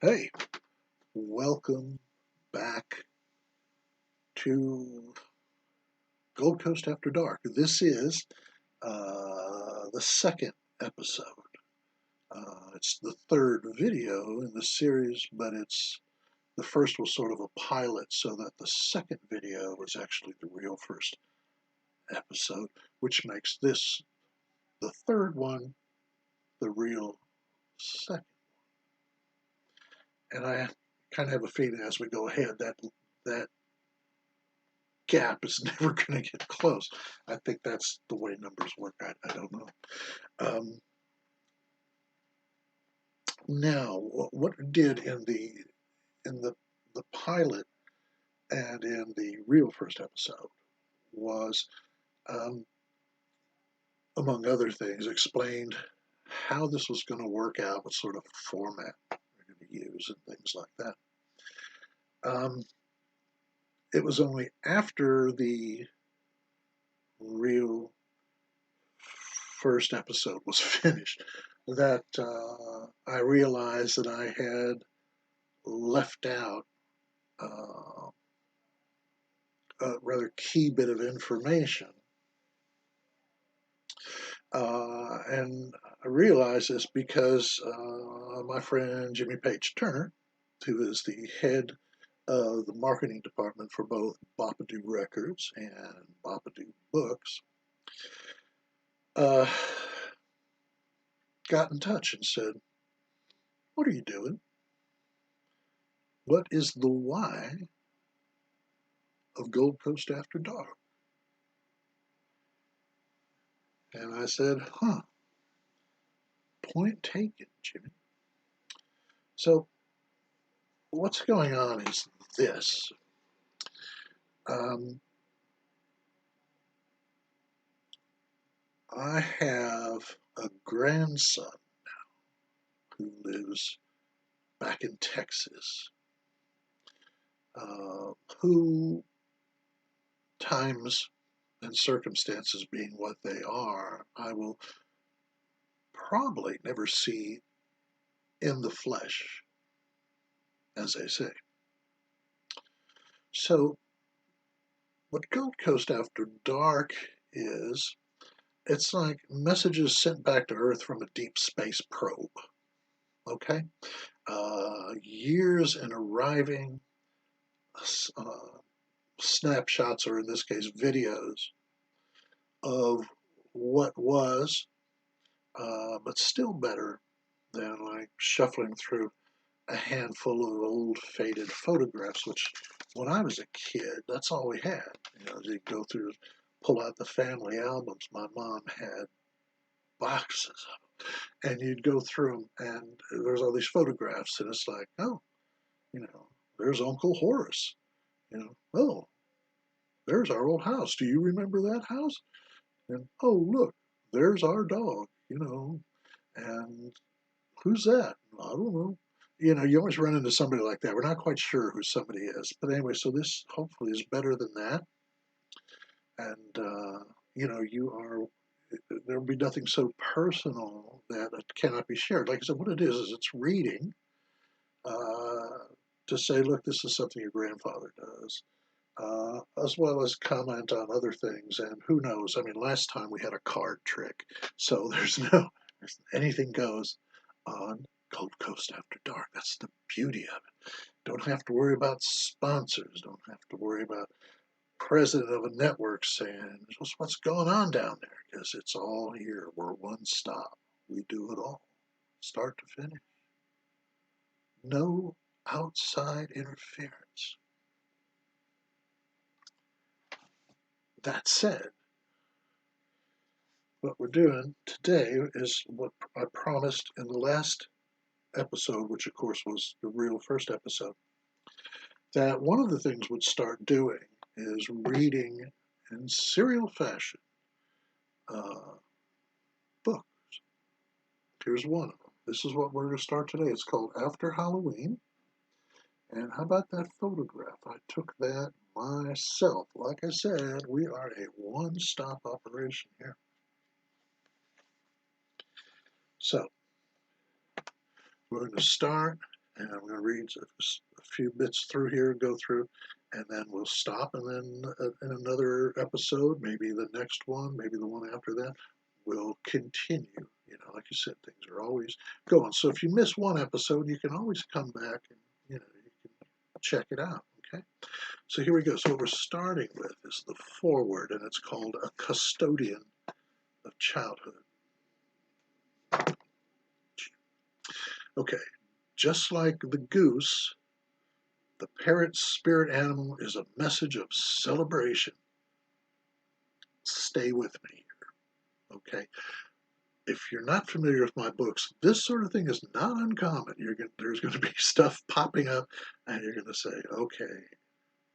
Hey, welcome back to Gold Coast After Dark. This is the second episode. It's the third video in the series, but the first was sort of a pilot, so that the second video was actually the real first episode, which makes this the third one, the real second. And I kind of have a feeling as we go ahead that gap is never going to get close. I think that's the way numbers work. I don't know. Um, Now, what we did in the pilot and in the real first episode was, um, among other things, explained how this was going to work out, what sort of format we're going to use, and things like that. Um, it was only after the real first episode was finished that I realized that I had left out a rather key bit of information. And I realized this because my friend Jimmy Page Turner, who is the head of the marketing department for both Boppadoo Records and Boppadoo Books, uh, got in touch and said, "What are you doing? What is the why of Gold Coast After Dark?" And I said, point taken, Jimmy. So what's going on is this. Um, I have a grandson who lives back in Texas, uh, who, times and circumstances being what they are, I will probably never see in the flesh, as they say. So, what Gold Coast After Dark is, it's like messages sent back to Earth from a deep space probe. Okay? Years in arriving, uh, snapshots, or in this case, videos of what was, but still better than like shuffling through a handful of old faded photographs, which when I was a kid, that's all we had. You go through, pull out the family albums. My mom had boxes of them, and you'd go through them, and there's all these photographs, and it's like, oh, there's Uncle Horace. Oh, there's our old house. Do you remember that house? And oh, look, there's our dog. And who's that? I don't know. You always run into somebody like that. We're not quite sure who somebody is. But anyway, so this hopefully is better than that. And, you are, there'll be nothing so personal that it cannot be shared. Like I said, what it is it's reading uh, to say, look, this is something your grandfather does. As well as comment on other things. And who knows? I mean, last time we had a card trick, so there's anything goes on Gold Coast After Dark. That's the beauty of it. Don't have to worry about sponsors. Don't have to worry about president of a network saying, what's going on down there? Because it's all here. We're one stop. We do it all, start to finish. No outside interference. That said, what we're doing today is what I promised in the last episode, which of course was the real first episode, that one of the things we'd start doing is reading in serial fashion uh, books. Here's one of them. This is what we're going to start today. It's called After Halloween. And how about that photograph? I took that myself. Like I said, we are a one stop operation here. So, we're going to start, and I'm going to read a few bits through here, go through, and then we'll stop, and then in another episode, maybe the next one, maybe the one after that, we'll continue. Like you said, things are always going. So if you miss one episode, you can always come back and you can check it out. Okay. So here we go. So what we're starting with is the foreword, and it's called A Custodian of Childhood. Okay. Just like the goose, the parrot's spirit animal is a message of celebration. Stay with me here. Okay. If you're not familiar with my books, this sort of thing is not uncommon. There's going to be stuff popping up, and you're going to say, okay,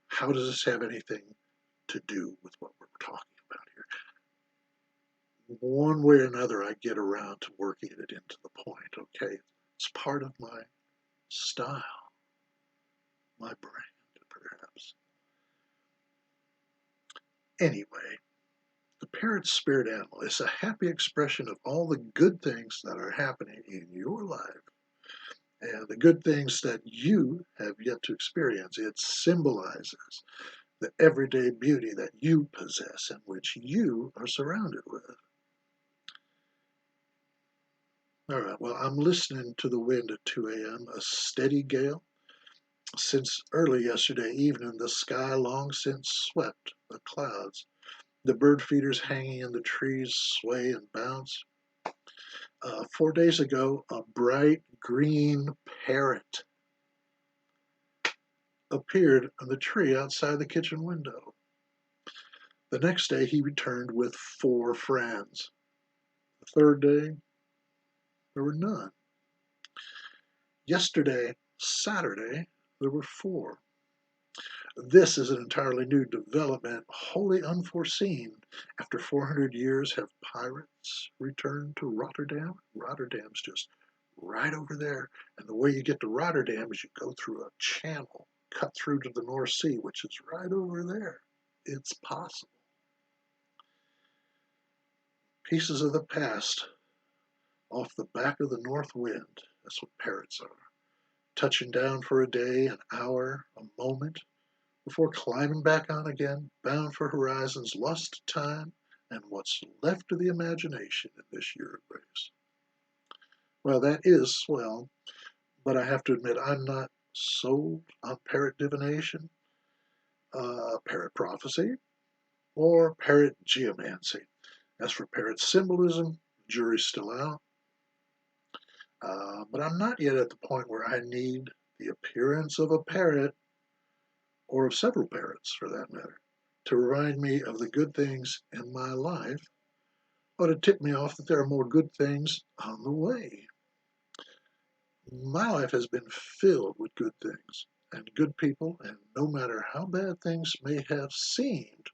how does this have anything to do with what we're talking about here? One way or another, I get around to working it into the point, okay? It's part of my style, my brand, perhaps. Anyway, the parrot's spirit animal is a happy expression of all the good things that are happening in your life and the good things that you have yet to experience. It symbolizes the everyday beauty that you possess and which you are surrounded with. All right, well, I'm listening to the wind at 2 a.m., a steady gale. Since early yesterday evening, the sky long since swept the clouds. The bird feeders hanging in the trees sway and bounce. 4 days ago, a bright green parrot appeared on the tree outside the kitchen window. The next day, he returned with 4 friends. The third day, there were none. Yesterday, Saturday, there were 4. This is an entirely new development, wholly unforeseen. After 400 years, have pirates returned to Rotterdam? Rotterdam's just right over there. And the way you get to Rotterdam is you go through a channel, cut through to the North Sea, which is right over there. It's possible. Pieces of the past off the back of the north wind. That's what parrots are. Touching down for a day, an hour, a moment, before climbing back on again, bound for horizons lost to time and what's left of the imagination in this year of grace. Well, that is swell, but I have to admit I'm not sold on parrot divination, parrot prophecy, or parrot geomancy. As for parrot symbolism, the jury's still out. But I'm not yet at the point where I need the appearance of a parrot, or of several parrots for that matter, to remind me of the good things in my life, or to tip me off that there are more good things on the way. My life has been filled with good things and good people, and no matter how bad things may have seemed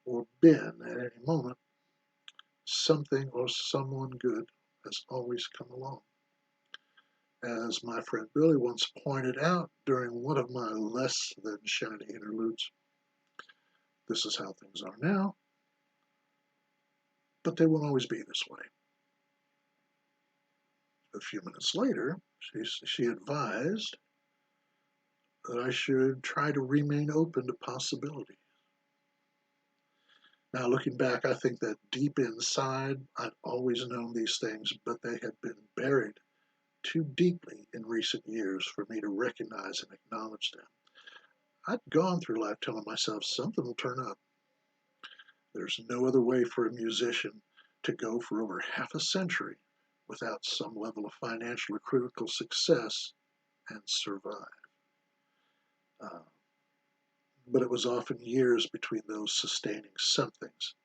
or been at any moment, something or someone good has always come along. As my friend Billy once pointed out during one of my less than shiny interludes, this is how things are now, but they won't always be this way. A few minutes later, she advised that I should try to remain open to possibilities. Now, looking back, I think that deep inside, I'd always known these things, but they had been buried too deeply in recent years for me to recognize and acknowledge them. I'd gone through life telling myself something will turn up. There's no other way for a musician to go for over half a century without some level of financial or critical success and survive. Uh, but it was often years between those sustaining somethings,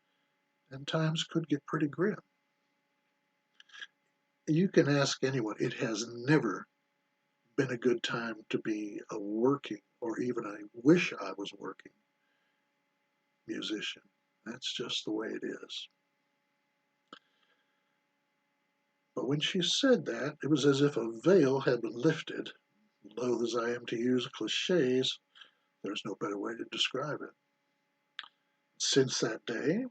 and times could get pretty grim. You can ask anyone, it has never been a good time to be a working, or even a wish I was working, musician. That's just the way it is. But when she said that, it was as if a veil had been lifted. Loath as I am to use cliches, there's no better way to describe it. Since that day,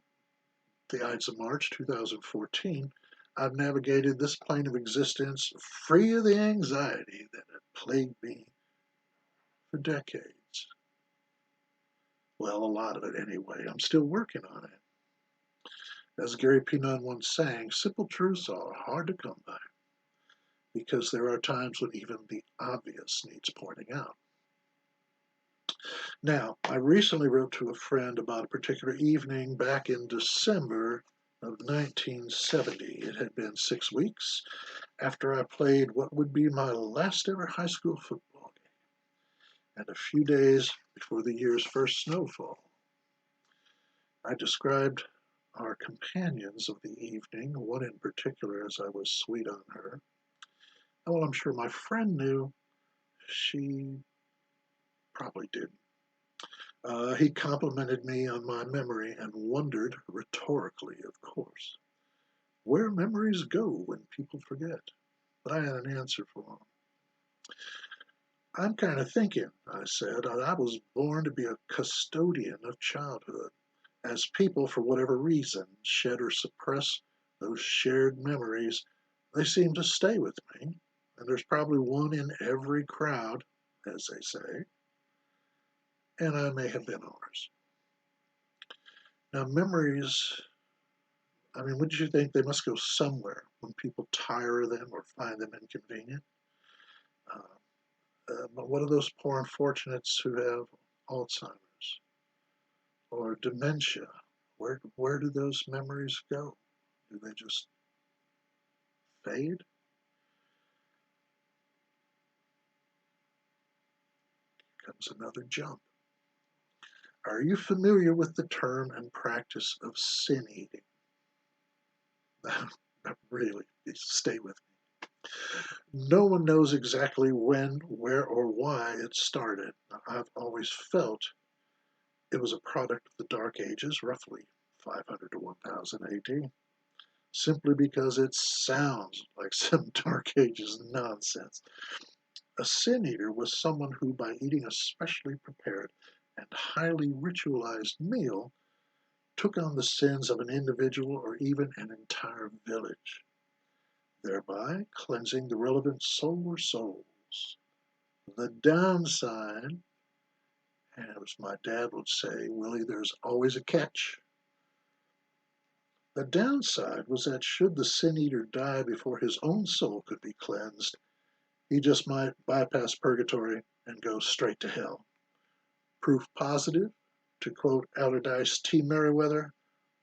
the Ides of March 2014, I've navigated this plane of existence free of the anxiety that had plagued me for decades. Well, a lot of it anyway. I'm still working on it. As Gary P. Nunn once sang, simple truths are hard to come by because there are times when even the obvious needs pointing out. Now, I recently wrote to a friend about a particular evening back in December of 1970. It had been 6 weeks after I played what would be my last ever high school football game, and a few days before the year's first snowfall. I described our companions of the evening, one in particular, as I was sweet on her. And while I'm sure my friend knew, she probably didn't. He complimented me on my memory and wondered, rhetorically, of course, where memories go when people forget. But I had an answer for him. I'm kind of thinking, I said, I was born to be a custodian of childhood. As people, for whatever reason, shed or suppress those shared memories, they seem to stay with me. And there's probably one in every crowd, as they say, and I may have been ours. Now, memories, wouldn't you think they must go somewhere when people tire of them or find them inconvenient? But what are those poor unfortunates who have Alzheimer's or dementia? Where do those memories go? Do they just fade? Comes another jump. Are you familiar with the term and practice of sin eating? Really, stay with me. No one knows exactly when, where, or why it started. I've always felt it was a product of the Dark Ages, roughly 500 to 1000 AD, simply because it sounds like some Dark Ages nonsense. A sin eater was someone who, by eating a specially prepared and highly ritualized meal, took on the sins of an individual or even an entire village, thereby cleansing the relevant soul or souls. The downside, and as my dad would say, Willie, there's always a catch. The downside was that should the sin eater die before his own soul could be cleansed, he just might bypass purgatory and go straight to hell. Proof positive, to quote Allardyce T. Merriweather,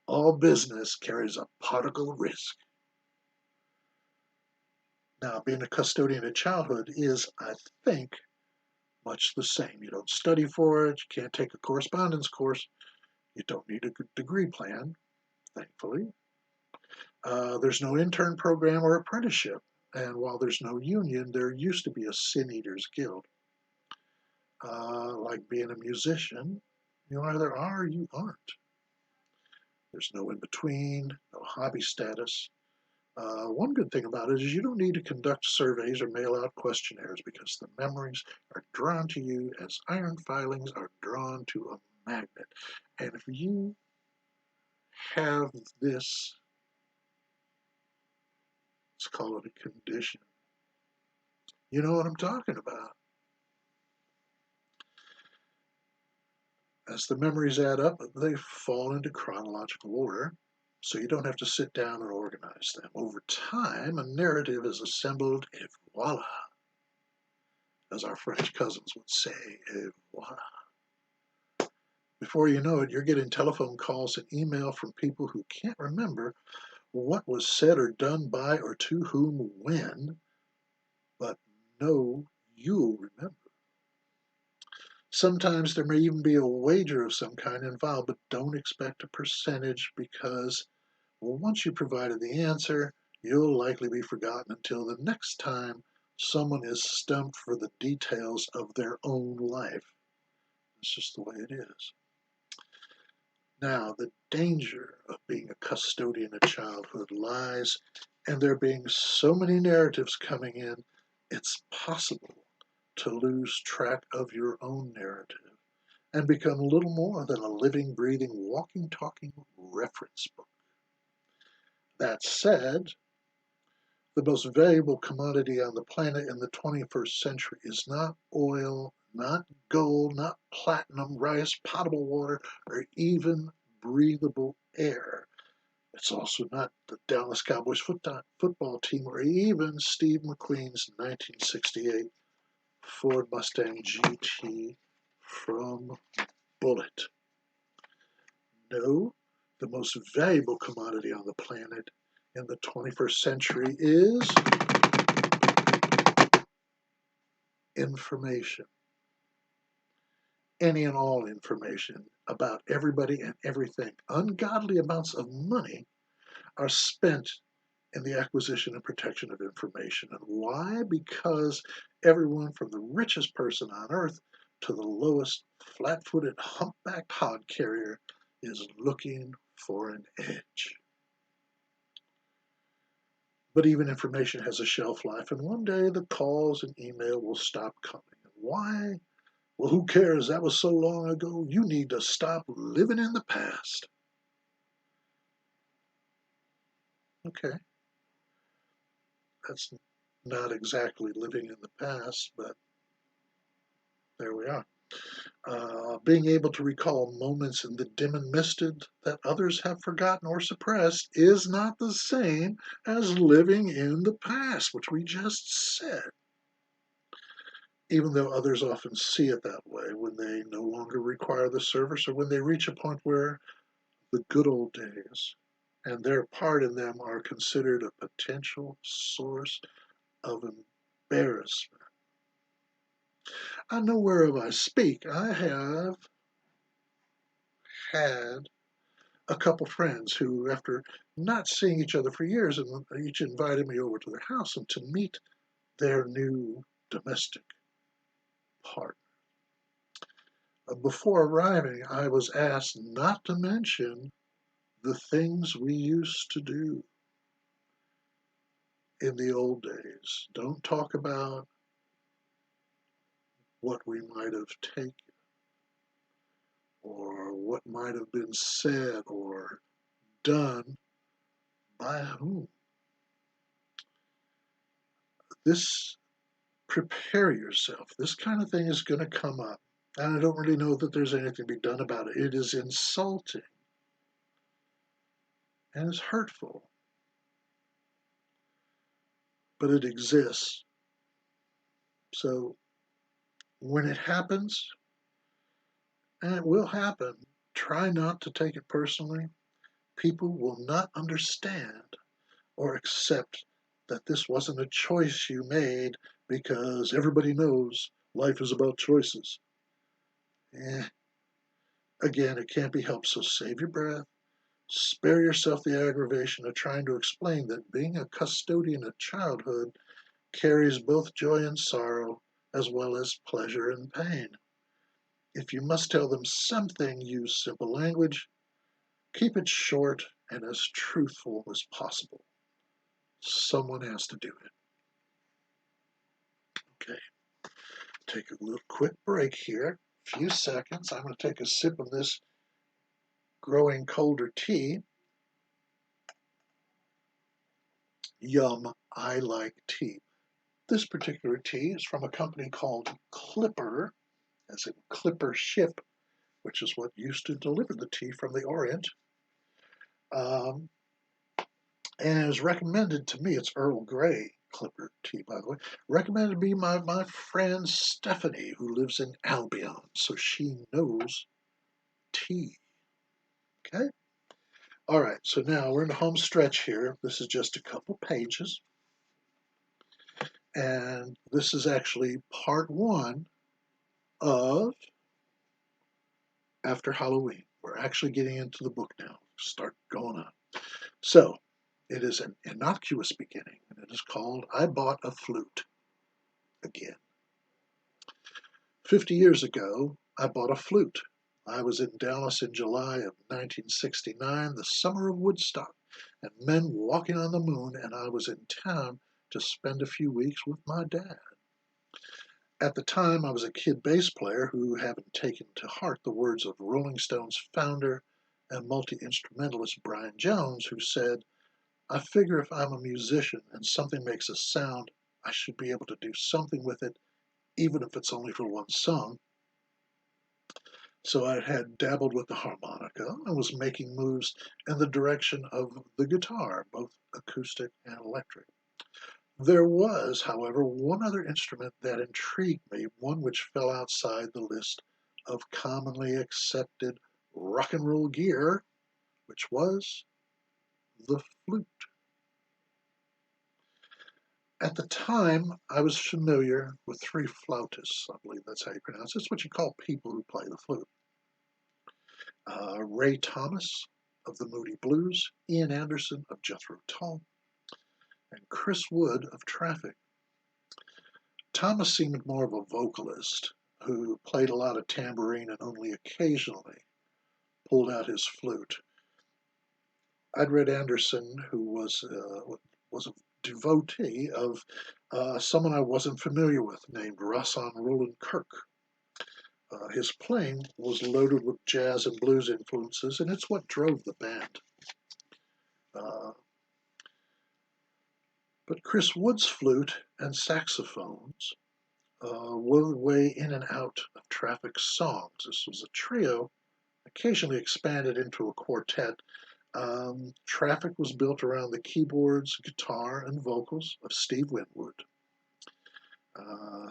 all business carries a particle of risk. Now, being a custodian of childhood is, I think, much the same. You don't study for it, you can't take a correspondence course, you don't need a degree plan, thankfully. There's no intern program or apprenticeship, and while there's no union, there used to be a Sin Eaters Guild. Like being a musician, you either are or you aren't. There's no in between, no hobby status. One good thing about it is you don't need to conduct surveys or mail out questionnaires because the memories are drawn to you as iron filings are drawn to a magnet. And if you have this, let's call it a condition, you know what I'm talking about. As the memories add up, they fall into chronological order, so you don't have to sit down and organize them. Over time, a narrative is assembled, et voila, as our French cousins would say, et voila. Before you know it, you're getting telephone calls and email from people who can't remember what was said or done by or to whom when, but know you'll remember. Sometimes there may even be a wager of some kind involved, but don't expect a percentage because, well, once you provided the answer, you'll likely be forgotten until the next time someone is stumped for the details of their own life. It's just the way it is. Now, the danger of being a custodian of childhood lies in there being so many narratives coming in, it's possible to lose track of your own narrative and become little more than a living, breathing, walking, talking reference book. That said, the most valuable commodity on the planet in the 21st century is not oil, not gold, not platinum, rice, potable water, or even breathable air. It's also not the Dallas Cowboys football team or even Steve McQueen's 1968 Ford Mustang GT from Bullitt. No, the most valuable commodity on the planet in the 21st century is information. Any and all information about everybody and everything. Ungodly amounts of money are spent in the acquisition and protection of information. And why? Because everyone from the richest person on earth to the lowest flat-footed humpbacked hod carrier is looking for an edge. But even information has a shelf life, and one day the calls and email will stop coming. And why? Well, who cares? That was so long ago. You need to stop living in the past. Okay, that's not exactly living in the past, but there we are. Being able to recall moments in the dim and misted that others have forgotten or suppressed is not the same as living in the past, which we just said. Even though others often see it that way when they no longer require the service or when they reach a point where the good old days and their part in them are considered a potential source of embarrassment. I know whereof I speak. I have had a couple friends who, after not seeing each other for years, each invited me over to their house and to meet their new domestic partner. Before arriving, I was asked not to mention the things we used to do in the old days. Don't talk about what we might have taken or what might have been said or done by whom. This, prepare yourself. This kind of thing is going to come up. And I don't really know that there's anything to be done about it. It is insulting and it's hurtful, but it exists. So when it happens, and it will happen, try not to take it personally. People will not understand or accept that this wasn't a choice you made because everybody knows life is about choices. Eh, again, it can't be helped, so save your breath. Spare yourself the aggravation of trying to explain that being a custodian of childhood carries both joy and sorrow, as well as pleasure and pain. If you must tell them something, use simple language. Keep it short and as truthful as possible. Someone has to do it. Okay, take a little quick break here. A few seconds. I'm going to take a sip of this growing colder tea. Yum, I like tea. This particular tea is from a company called Clipper, as in Clipper Ship, which is what used to deliver the tea from the Orient. Um, and it was recommended to me, it's Earl Grey Clipper tea, by the way, recommended to me by my friend Stephanie, who lives in Albion, so she knows tea. Okay? All right, so now we're in the home stretch here. This is just a couple pages, and this is actually part one of After Halloween. We're actually getting into the book now. Start going on. So, it is an innocuous beginning, and it is called I Bought a Flute Again. 50 years ago, I bought a flute. I was in Dallas in July of 1969, the summer of Woodstock, and men walking on the moon, and I was in town to spend a few weeks with my dad. At the time, I was a kid bass player who hadn't taken to heart the words of Rolling Stones founder and multi-instrumentalist Brian Jones, who said, I figure if I'm a musician and something makes a sound, I should be able to do something with it, even if it's only for one song. So I had dabbled with the harmonica and was making moves in the direction of the guitar, both acoustic and electric. There was, however, one other instrument that intrigued me, one which fell outside the list of commonly accepted rock and roll gear, which was the flute. At the time, I was familiar with three flautists. I believe that's how you pronounce it. It's what you call people who play the flute. Ray Thomas of the Moody Blues, Ian Anderson of Jethro Tull, and Chris Wood of Traffic. Thomas seemed more of a vocalist who played a lot of tambourine and only occasionally pulled out his flute. I'd read Anderson, who was a devotee of someone I wasn't familiar with, named Rassan Roland Kirk. His playing was loaded with jazz and blues influences, and it's what drove the band. Uh, but Chris Wood's flute and saxophones wove their way in and out of Traffic's songs. This was a trio, occasionally expanded into a quartet. Traffic was built around the keyboards, guitar, and vocals of Steve Winwood.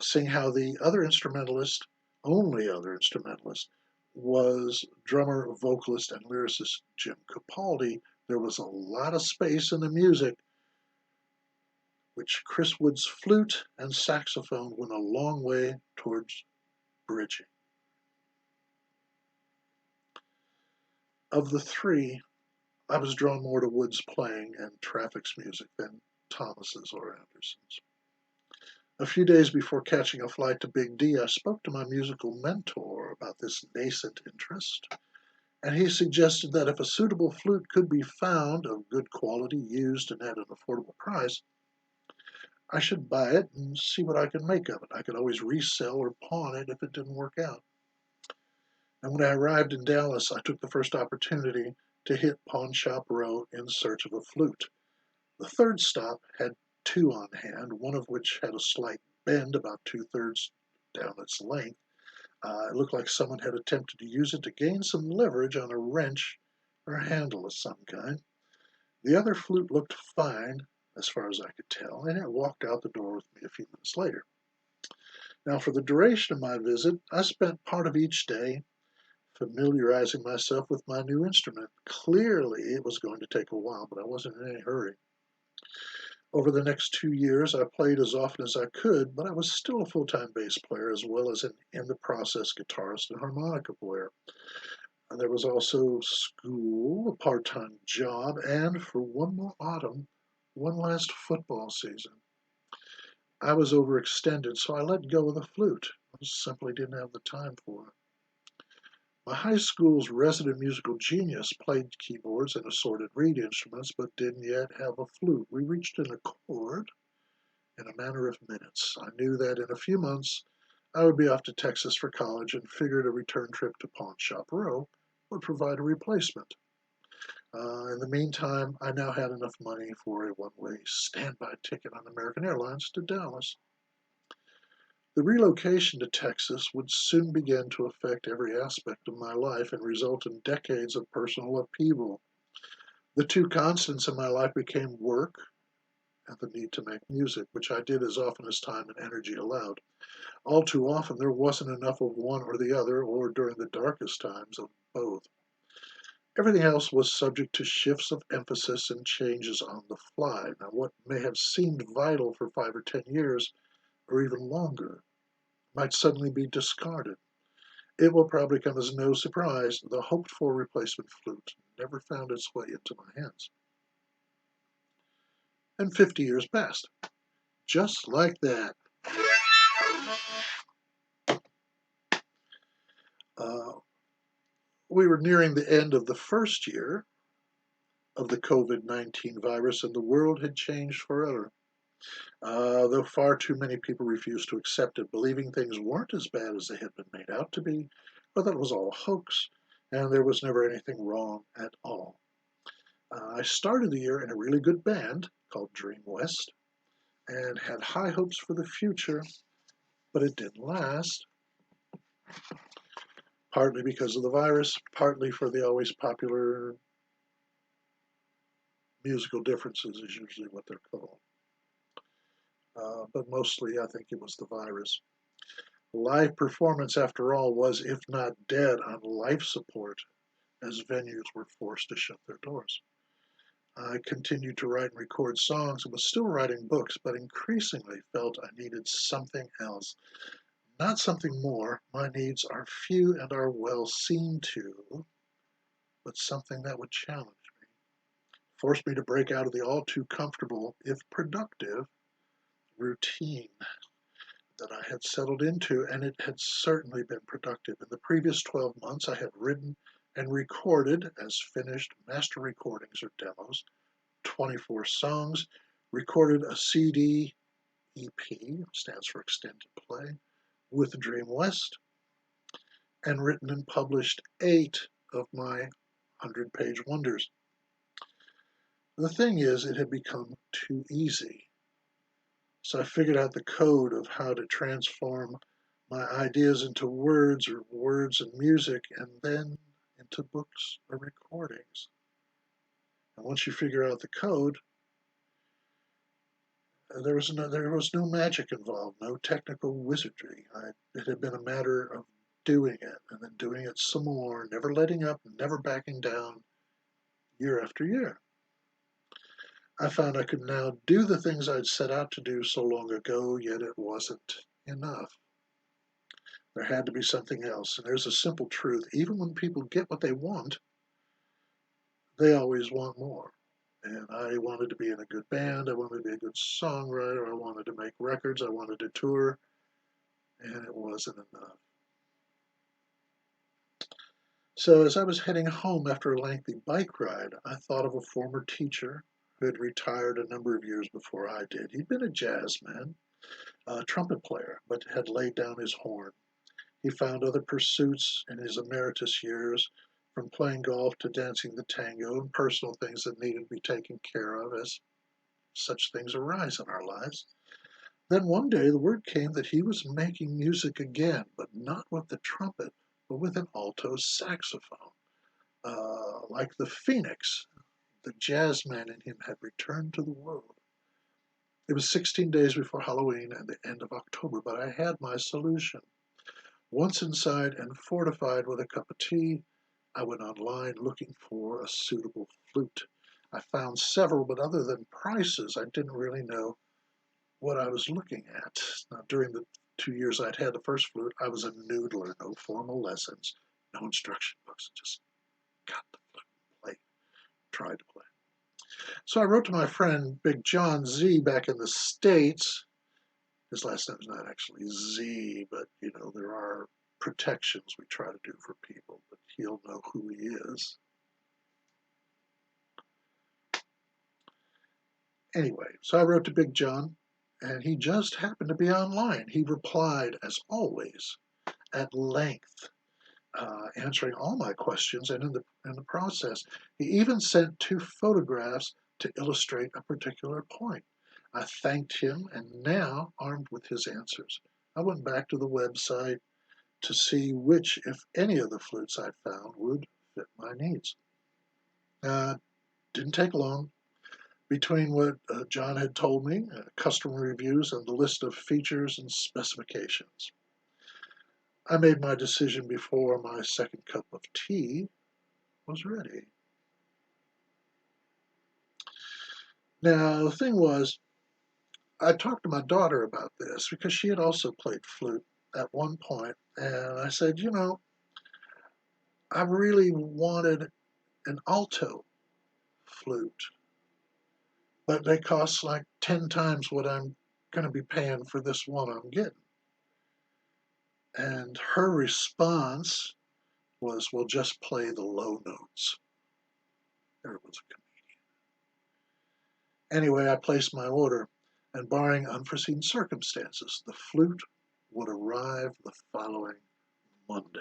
Seeing how the other instrumentalist, only other instrumentalist, was drummer, vocalist, and lyricist Jim Capaldi, there was a lot of space in the music, which Chris Wood's flute and saxophone went a long way towards bridging. Of the three, I was drawn more to Wood's playing and Traffic's music than Thomas's or Anderson's. A few days before catching a flight to Big D, I spoke to my musical mentor about this nascent interest, and he suggested that if a suitable flute could be found of good quality, used, and at an affordable price, I should buy it and see what I could make of it. I could always resell or pawn it if it didn't work out. And when I arrived in Dallas, I took the first opportunity to hit Pawn Shop Row in search of a flute. The third stop had two on hand, one of which had a slight bend about two-thirds down its length. It looked like someone had attempted to use it to gain some leverage on a wrench or a handle of some kind. The other flute looked fine, as far as I could tell, and it walked out the door with me a few minutes later. Now, for the duration of my visit, I spent part of each day familiarizing myself with my new instrument. Clearly, it was going to take a while, but I wasn't in any hurry. Over the next 2 years, I played as often as I could, but I was still a full-time bass player as well as an in-the-process guitarist and harmonica player. And there was also school, a part-time job, and for one more autumn, one last football season. I was overextended, so I let go of the flute. I simply didn't have the time for it. My high school's resident musical genius played keyboards and assorted reed instruments, but didn't yet have a flute. We reached an accord in a matter of minutes. I knew that in a few months I would be off to Texas for college and figured a return trip to Pawn Shop Row would provide a replacement. In the meantime, I now had enough money for a one-way standby ticket on American Airlines to Dallas. The relocation to Texas would soon begin to affect every aspect of my life and result in decades of personal upheaval. The two constants in my life became work and the need to make music, which I did as often as time and energy allowed. All too often, there wasn't enough of one or the other, or during the darkest times, of both. Everything else was subject to shifts of emphasis and changes on the fly. Now, what may have seemed vital for 5 or 10 years, or even longer, might suddenly be discarded. It will probably come as no surprise the hoped for replacement flute never found its way into my hands. And 50 years passed, just like that. Uh, we were nearing the end of the first year of the COVID-19 virus, and the world had changed forever. Though far too many people refused to accept it, believing things weren't as bad as they had been made out to be, or that it was all a hoax, and there was never anything wrong at all. I started the year in a really good band called Dream West and had high hopes for the future, but it didn't last. partly because of the virus, partly for the always popular musical differences is usually what they're called. But mostly I think it was the virus. Live performance, after all, was, if not dead, on life support as venues were forced to shut their doors. I continued to write and record songs and was still writing books, but increasingly felt I needed something else. Not something more. My needs are few and are well seen to, but something that would challenge me, force me to break out of the all too comfortable, if productive, routine that I had settled into, and it had certainly been productive. In the previous 12 months, I had written and recorded as finished master recordings or demos 24 songs, recorded a CD, EP, stands for extended play, with Dream West, and written and published 8 of my 100-page wonders. The thing is, it had become too easy. So I figured out the code of how to transform my ideas into words or words and music and then into books or recordings. And once you figure out the code, there was no magic involved, no technical wizardry. It had been a matter of doing it and then doing it some more, never letting up, never backing down, year after year. I found I could now do the things I'd set out to do so long ago, yet it wasn't enough. There had to be something else. And there's a simple truth. Even when people get what they want, they always want more. And I wanted to be in a good band. I wanted to be a good songwriter. I wanted to make records. I wanted to tour. And it wasn't enough. So as I was heading home after a lengthy bike ride, I thought of a former teacher who had retired a number of years before I did. He'd been a jazz man, a trumpet player, but had laid down his horn. He found other pursuits in his emeritus years, from playing golf to dancing the tango and personal things that needed to be taken care of as such things arise in our lives. Then one day the word came that he was making music again, but not with the trumpet, but with an alto saxophone. Like the phoenix, the jazz man in him had returned to the world. It was 16 days before Halloween and the end of October, but I had my solution. Once inside and fortified with a cup of tea, I went online looking for a suitable flute. I found several, but other than prices, I didn't really know what I was looking at. Now, during the 2 years I'd had the first flute, I was a noodler, no formal lessons, no instruction books, just got the flute and played, tried to play. So I wrote to my friend Big John Z back in the States. His last name's not actually Z, but there are protections we try to do for people, but he'll know who he is. Anyway, so I wrote to Big John, and he just happened to be online. He replied, as always, at length, answering all my questions, and in the process, he even sent 2 photographs to illustrate a particular point. I thanked him, and now, armed with his answers, I went back to the website to see which, if any, of the flutes I found would fit my needs. Didn't take long. Between what John had told me, customer reviews, and the list of features and specifications, I made my decision before my second cup of tea was ready. Now, the thing was, I talked to my daughter about this because she had also played flute at one point, and I said, I really wanted an alto flute, but they cost like 10 times what I'm going to be paying for this one I'm getting. And her response was, well, just play the low notes. There was a comedian. Anyway, I placed my order, and barring unforeseen circumstances, the flute would arrive the following Monday.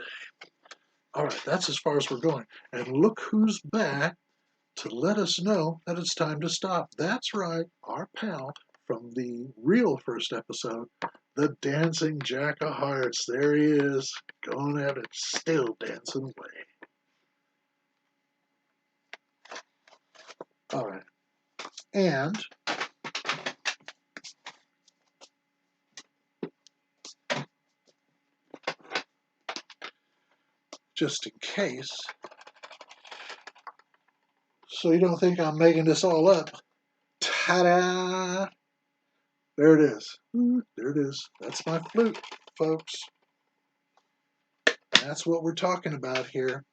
All right, that's as far as we're going. And look who's back to let us know that it's time to stop. That's right, our pal from the real first episode, The dancing jack of hearts. There he is, going at it, still dancing away. All right. And just in case, so you don't think I'm making this all up, ta-da! There it is. There it is. That's my flute, folks. That's what we're talking about here.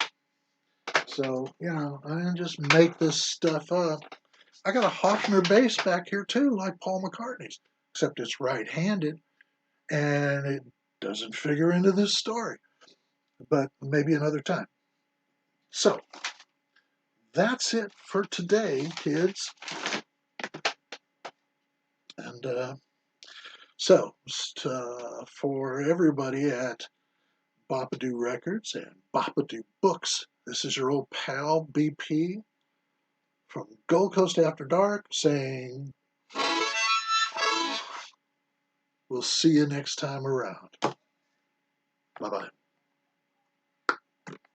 So, you know, I didn't just make this stuff up. I got a Hofner bass back here too, like Paul McCartney's, except it's right-handed and it doesn't figure into this story. But maybe another time. So, that's it for today, kids. And so, for everybody at Bopadoo Records and Bopadoo Books, this is your old pal BP from Gold Coast After Dark saying, we'll see you next time around. Bye-bye.